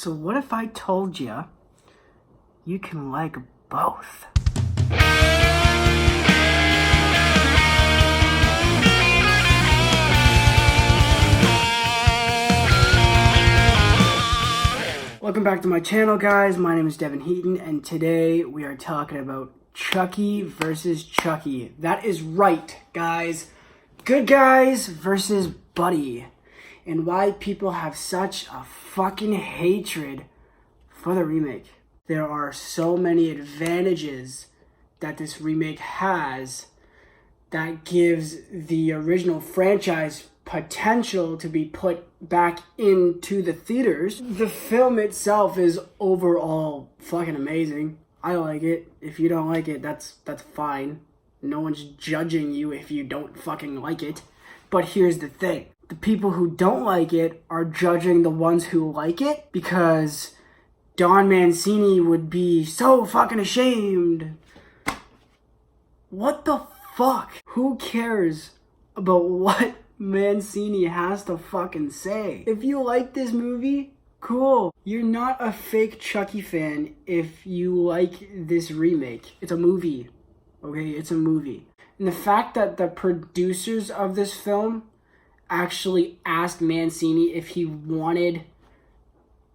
So what if I told you you can like both? Welcome back to my channel, guys. My name is Devin Heaton, and today we are talking about Chucky versus Chucky. That is right, guys. Good guys versus Buddi. And why people have such a fucking hatred for the remake. There are so many advantages that this remake has that gives the original franchise potential to be put back into the theaters. The film itself is overall fucking amazing. I like it. If you don't like it, that's fine. No one's judging you if you don't fucking like it. But here's the thing. The people who don't like it are judging the ones who like it because Don Mancini would be so fucking ashamed. What the fuck? Who cares about what Mancini has to fucking say? If you like this movie, cool. You're not a fake Chucky fan if you like this remake. It's a movie, okay? It's a movie. And the fact that the producers of this film actually asked Mancini if he wanted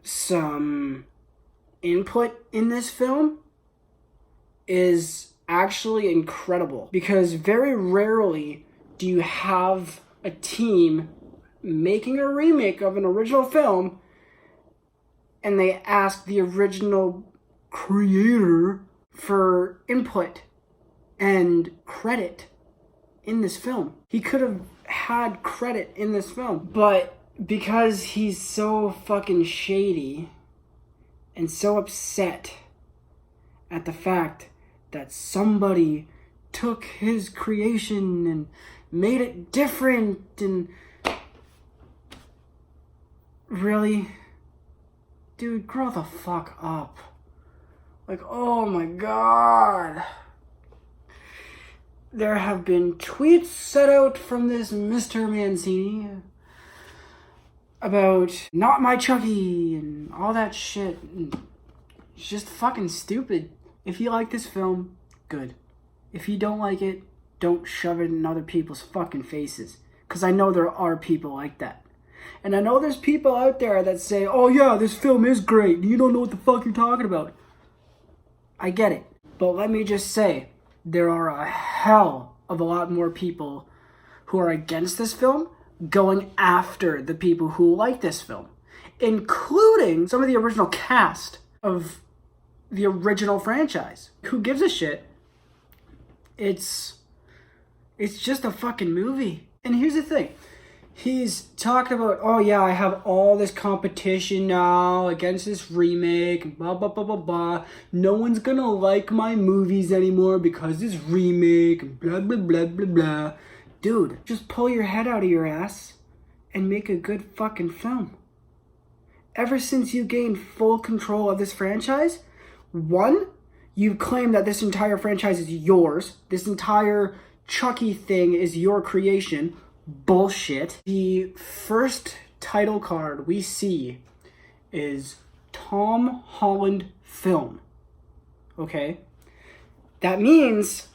some input in this film is actually incredible, because very rarely do you have a team making a remake of an original film and they ask the original creator for input and credit in this film. He could have had credit in this film, but because he's so fucking shady and so upset at the fact that somebody took his creation and made it different, and really, dude, grow the fuck up. Like, oh my god. There have been tweets set out from this Mr. Mancini about not my Chucky and all that shit. It's just fucking stupid. If you like this film, good. If you don't like it, don't shove it in other people's fucking faces. Because I know there are people like that. And I know there's people out there that say, oh yeah, this film is great. You don't know what the fuck you're talking about. I get it. But let me just say, there are a hell of a lot more people who are against this film going after the people who like this film, including some of the original cast of the original franchise. Who gives a shit? It's just a fucking movie. And here's the thing. He's talking about, oh yeah, I have all this competition now against this remake, and blah, blah, blah, blah, blah. No one's gonna like my movies anymore because this remake, and blah, blah, blah, blah, blah. Dude, just pull your head out of your ass and make a good fucking film. Ever since you gained full control of this franchise, one, you've claimed that this entire franchise is yours. This entire Chucky thing is your creation. Bullshit. The first title card we see is Tom Holland film. Okay? That means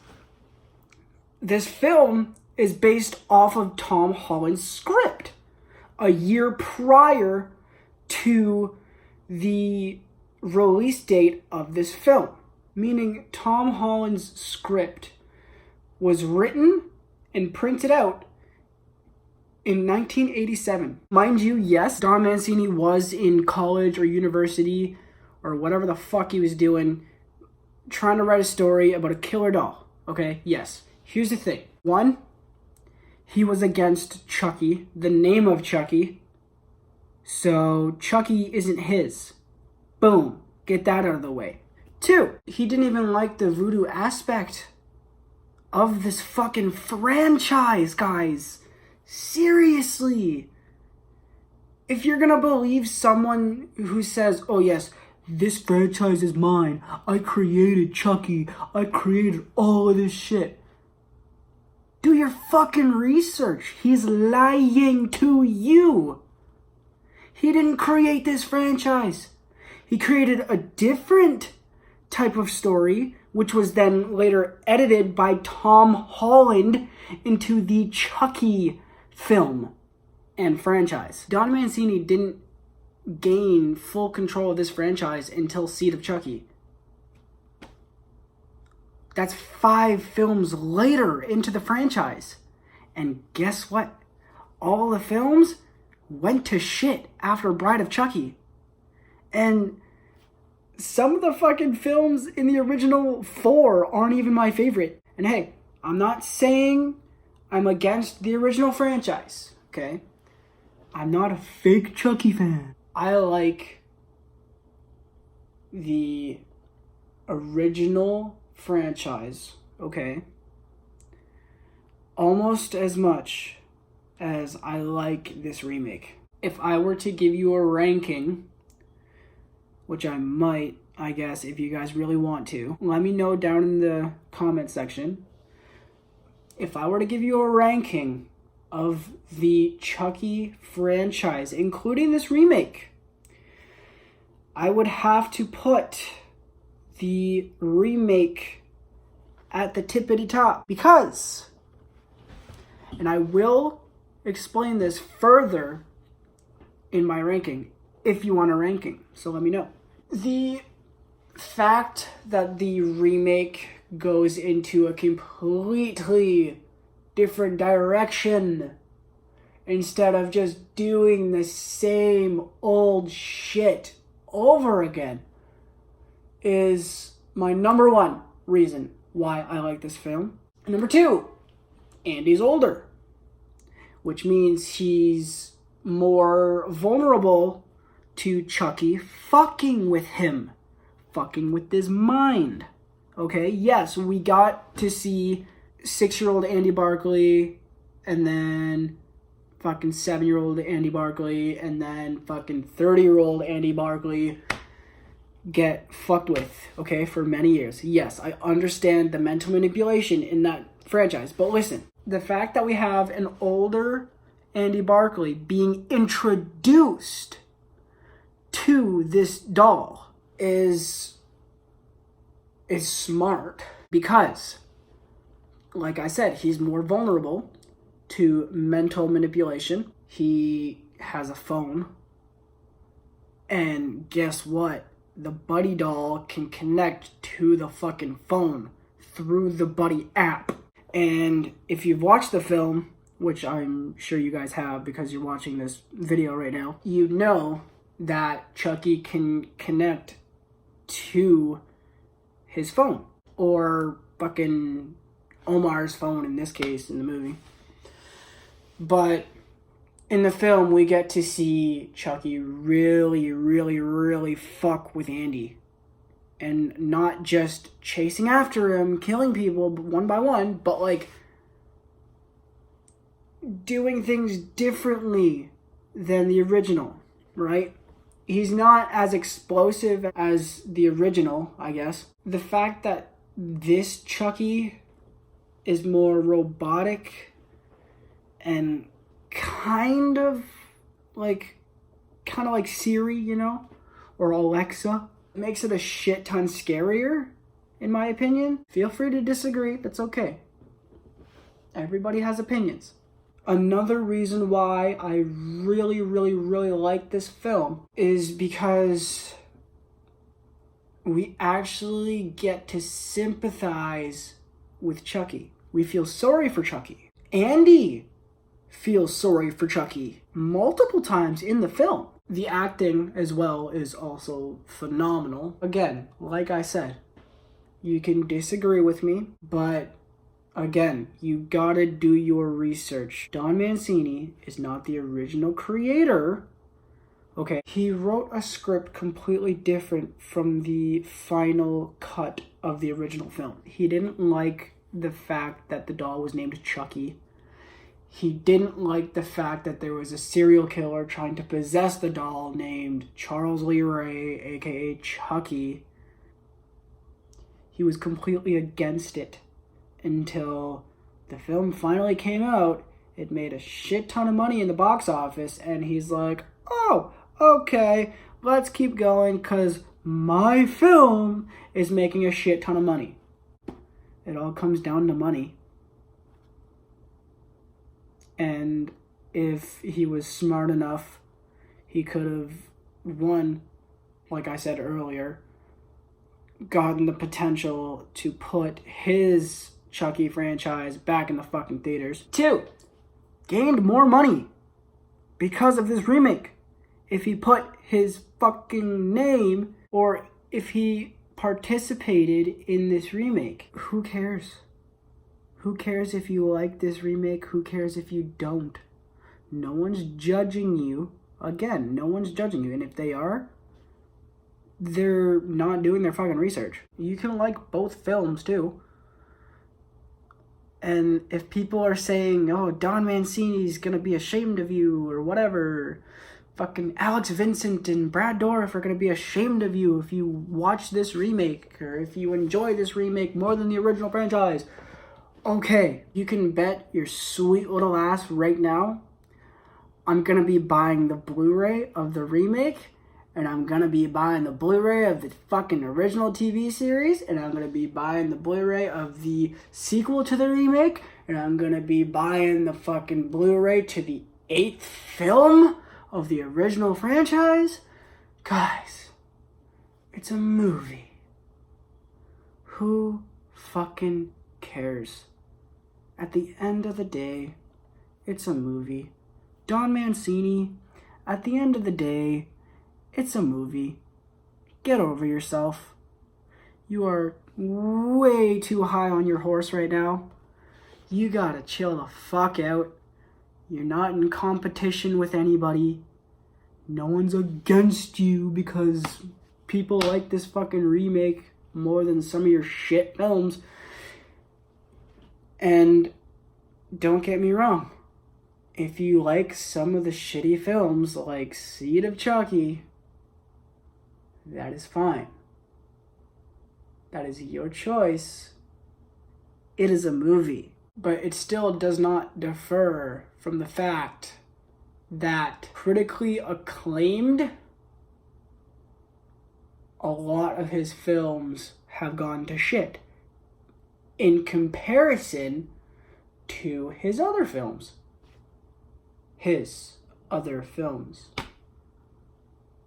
this film is based off of Tom Holland's script a year prior to the release date of this film. Meaning Tom Holland's script was written and printed out in 1987. Mind you, yes, Don Mancini was in college or university or whatever the fuck he was doing, trying to write a story about a killer doll. Okay, yes. Here's the thing. One, he was against Chucky, the name of Chucky. So Chucky isn't his. Boom. Get that out of the way. Two, he didn't even like the voodoo aspect of this fucking franchise, guys. Seriously. If you're gonna believe someone who says, oh yes, this franchise is mine, I created Chucky, I created all of this shit, do your fucking research. He's lying to you. He didn't create this franchise. He created a different type of story, which was then later edited by Tom Holland into the Chucky film and franchise. Don Mancini didn't gain full control of this franchise until Seed of Chucky. That's 5 films later into the franchise. And guess what? All the films went to shit after Bride of Chucky. And some of the fucking films in the original 4 aren't even my favorite. And hey, I'm not saying I'm against the original franchise, okay? I'm not a fake Chucky fan. I like the original franchise, okay, almost as much as I like this remake. If I were to give you a ranking, which I might, I guess, if you guys really want to, let me know down in the comment section. If I were to give you a ranking of the Chucky franchise, including this remake, I would have to put the remake at the tippity top because, and I will explain this further in my ranking if you want a ranking, so let me know. The fact that the remake goes into a completely different direction instead of just doing the same old shit over again is my number 1 reason why I like this film. Number 2, Andy's older, which means he's more vulnerable to Chucky fucking with him, fucking with his mind. Okay, yes, we got to see 6-year-old Andy Barkley, and then fucking 7-year-old Andy Barkley, and then fucking 30-year-old Andy Barkley get fucked with, okay, for many years. Yes, I understand the mental manipulation in that franchise, but listen, the fact that we have an older Andy Barkley being introduced to this doll is smart because, like I said, he's more vulnerable to mental manipulation. He has a phone, and guess what? The Buddi doll can connect to the fucking phone through the Buddi app. And if you've watched the film, which I'm sure you guys have because you're watching this video right now, you know that Chucky can connect to his phone, or fucking Omar's phone in this case in the movie. But in the film, we get to see Chucky really fuck with Andy. And not just chasing after him, killing people one by one, but like doing things differently than the original, right? He's not as explosive as the original, I guess. The fact that this Chucky is more robotic and kind of like Siri, you know, or Alexa, makes it a shit ton scarier, in my opinion. Feel free to disagree, that's okay. Everybody has opinions. Another reason why I really like this film is because we actually get to sympathize with Chucky. We feel sorry for Chucky. Andy feels sorry for Chucky multiple times in the film. The acting as well is also phenomenal. Again, like I said, you can disagree with me, but again, you gotta do your research. Don Mancini is not the original creator. Okay, he wrote a script completely different from the final cut of the original film. He didn't like the fact that the doll was named Chucky. He didn't like the fact that there was a serial killer trying to possess the doll named Charles Lee Ray, aka Chucky. He was completely against it until the film finally came out. It made a shit ton of money in the box office, and he's like, oh, okay, let's keep going because my film is making a shit ton of money. It all comes down to money. And if he was smart enough, he could have won, like I said earlier, gotten the potential to put his Chucky franchise back in the fucking theaters. 2, gained more money because of this remake. If he put his fucking name, or if he participated in this remake, who cares? Who cares if you like this remake? Who cares if you don't? No one's judging you. Again, no one's judging you. And if they are, they're not doing their fucking research. You can like both films too. And if people are saying, oh, Don Mancini's gonna be ashamed of you or whatever, fucking Alex Vincent and Brad Dourif are gonna be ashamed of you if you watch this remake or if you enjoy this remake more than the original franchise. Okay, you can bet your sweet little ass right now I'm gonna be buying the Blu-ray of the remake, and I'm gonna be buying the Blu-ray of the fucking original TV series, and I'm gonna be buying the Blu-ray of the sequel to the remake, and I'm gonna be buying the fucking Blu-ray to the 8th film of the original franchise. Guys, it's a movie. Who fucking cares? At the end of the day, it's a movie. Don Mancini, at the end of the day, it's a movie. Get over yourself. You are way too high on your horse right now. You gotta chill the fuck out. You're not in competition with anybody. No one's against you because people like this fucking remake more than some of your shit films. And don't get me wrong. If you like some of the shitty films like Seed of Chucky, that is fine. That is your choice. It is a movie. But it still does not defer from the fact that critically acclaimed, a lot of his films have gone to shit in comparison to his other films.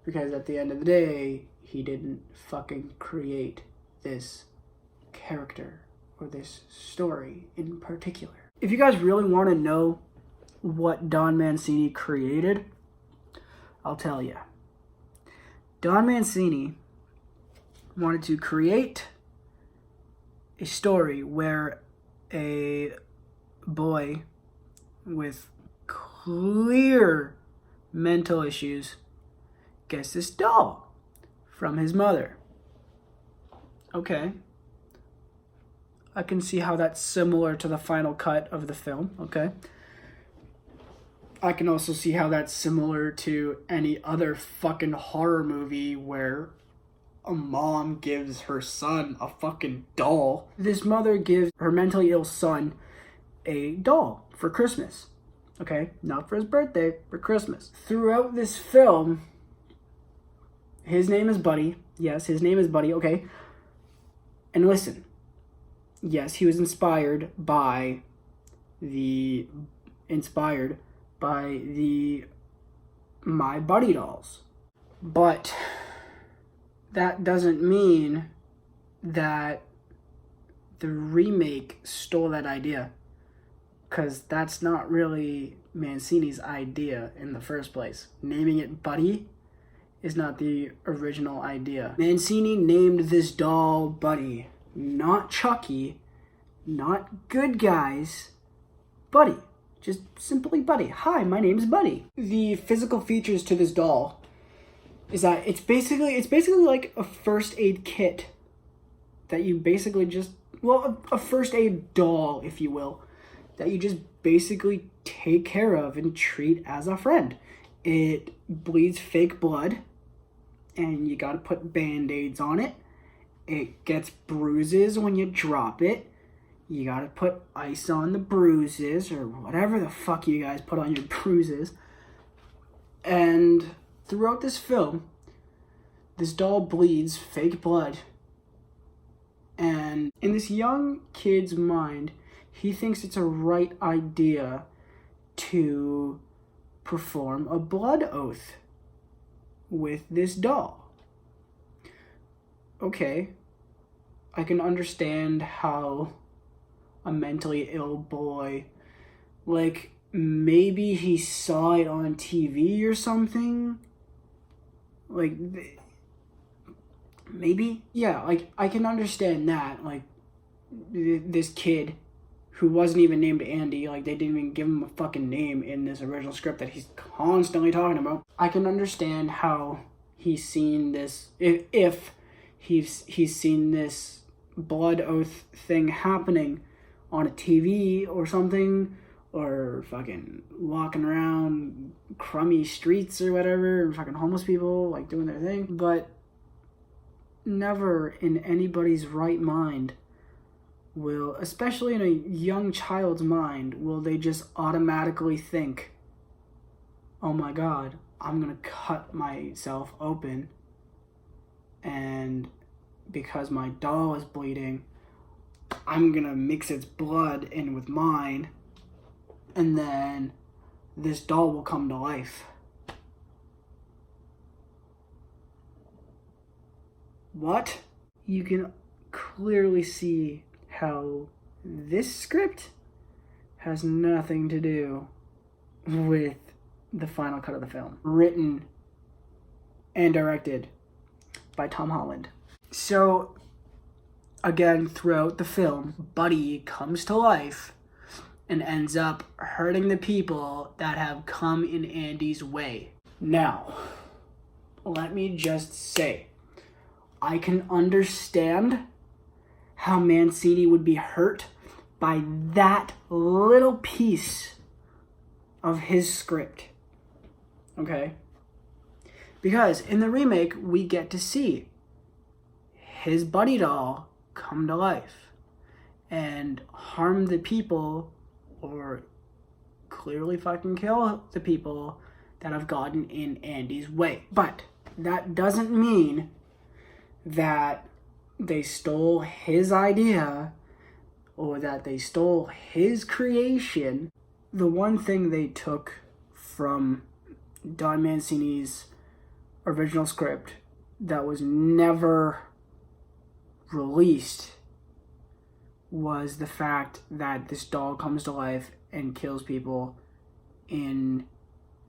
Because at the end of the day, he didn't fucking create this character or this story in particular. If you guys really want to know what Don Mancini created, I'll tell you. Don Mancini wanted to create a story where a boy with clear mental issues gets this doll from his mother. Okay. I can see how that's similar to the final cut of the film, okay? I can also see how that's similar to any other fucking horror movie where a mom gives her son a fucking doll. This mother gives her mentally ill son a doll for Christmas. Okay, not for his birthday, for Christmas. Throughout this film, his name is Buddi. Yes, his name is Buddi, okay? And listen, yes, he was inspired by the My Buddi dolls. But that doesn't mean that the remake stole that idea. Because that's not really Mancini's idea in the first place. Naming it Buddi is not the original idea. Mancini named this doll Buddi, not Chucky, not Good Guys, Buddi. Just simply Buddi. Hi, my name's Buddi. The physical features to this doll is that it's basically like a first aid kit that you basically just, well, a first aid doll, if you will, that you just basically take care of and treat as a friend. It bleeds fake blood, and you gotta put band-aids on it. It gets bruises when you drop it. You gotta put ice on the bruises, or whatever the fuck you guys put on your bruises. And throughout this film, This doll bleeds fake blood. And in this young kid's mind, he thinks it's a right idea to perform a blood oath with this doll. Okay, I can understand how a mentally ill boy, like, maybe he saw it on TV or something. Like, maybe? Yeah, like, I can understand that. Like, this kid who wasn't even named Andy, like, they didn't even give him a fucking name in this original script that he's constantly talking about. I can understand how he's seen this, if he's seen this blood oath thing happening on a TV or something, or fucking walking around crummy streets or whatever, and fucking homeless people, like, doing their thing. But never in anybody's right mind will, especially in a young child's mind, will they just automatically think, oh my god, I'm gonna cut myself open, and because my doll is bleeding, I'm gonna mix its blood in with mine, and then this doll will come to life. What? You can clearly see how this script has nothing to do with the final cut of the film. Written and directed by Tom Holland. So, again, throughout the film, Buddi comes to life and ends up hurting the people that have come in Andy's way. Now, let me just say, I can understand how Mancini would be hurt by that little piece of his script. Okay? Because in the remake, we get to see his Buddi doll come to life and harm the people, or clearly fucking kill the people that have gotten in Andy's way. But that doesn't mean that they stole his idea or that they stole his creation. The one thing they took from Don Mancini's original script that was never released was the fact that this doll comes to life and kills people in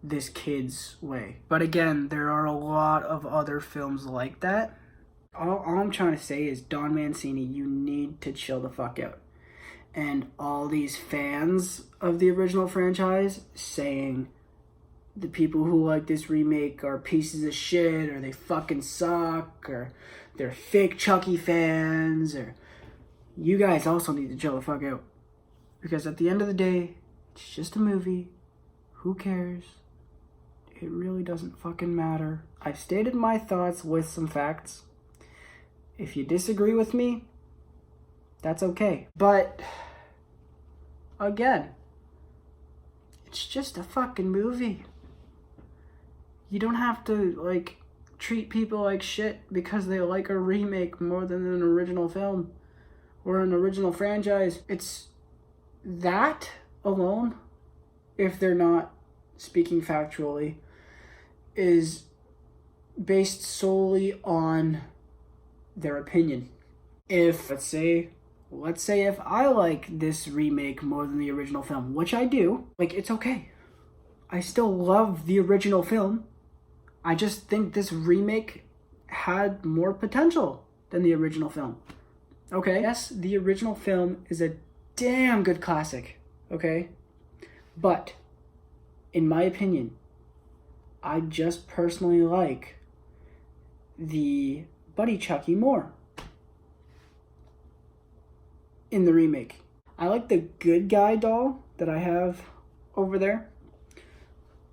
this kid's way. But again, there are a lot of other films like that. All I'm trying to say is, Don Mancini, you need to chill the fuck out. And all these fans of the original franchise saying the people who like this remake are pieces of shit, or they fucking suck, or they're fake Chucky fans, or... You guys also need to chill the fuck out. Because at the end of the day, it's just a movie. Who cares? It really doesn't fucking matter. I've stated my thoughts with some facts. If you disagree with me, that's okay. But, again, it's just a fucking movie. You don't have to, like, treat people like shit because they like a remake more than an original film or an original franchise. It's that alone, if they're not speaking factually, is based solely on their opinion. If, let's say if I like this remake more than the original film, which I do, like, it's okay. I still love the original film. I just think this remake had more potential than the original film. Okay? Yes, the original film is a damn good classic. Okay? But, in my opinion, I just personally like the Buddi Chucky more in the remake. I like the good guy doll that I have over there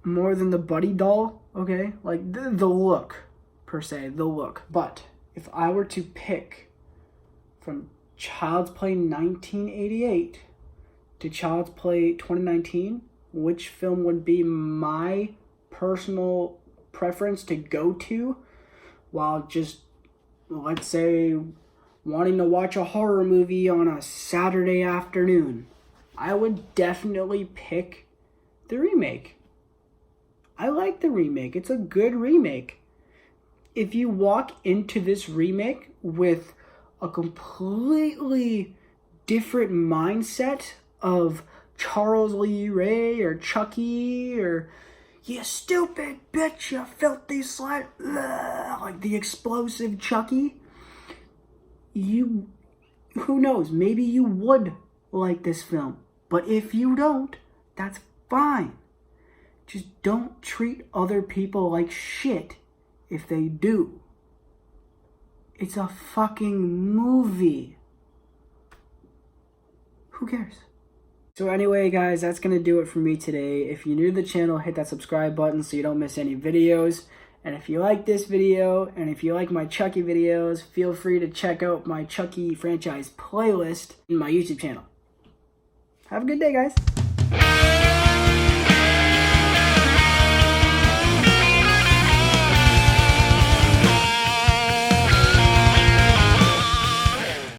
more than the Buddi doll, okay? Like, the look, per se, the look. But, if I were to pick from Child's Play 1988 to Child's Play 2019, which film would be my personal preference to go to while just, let's say, wanting to watch a horror movie on a Saturday afternoon, I would definitely pick the remake. I like the remake. It's a good remake. If you walk into this remake with a completely different mindset of Charles Lee Ray or Chucky or you stupid bitch, you filthy slut, like the explosive Chucky, who knows, maybe you would like this film. But if you don't, that's fine. Just don't treat other people like shit if they do. It's a fucking movie. Who cares? So anyway, guys, that's going to do it for me today. If you're new to the channel, hit that subscribe button so you don't miss any videos. And if you like this video, and if you like my Chucky videos, feel free to check out my Chucky franchise playlist in my YouTube channel. Have a good day, guys.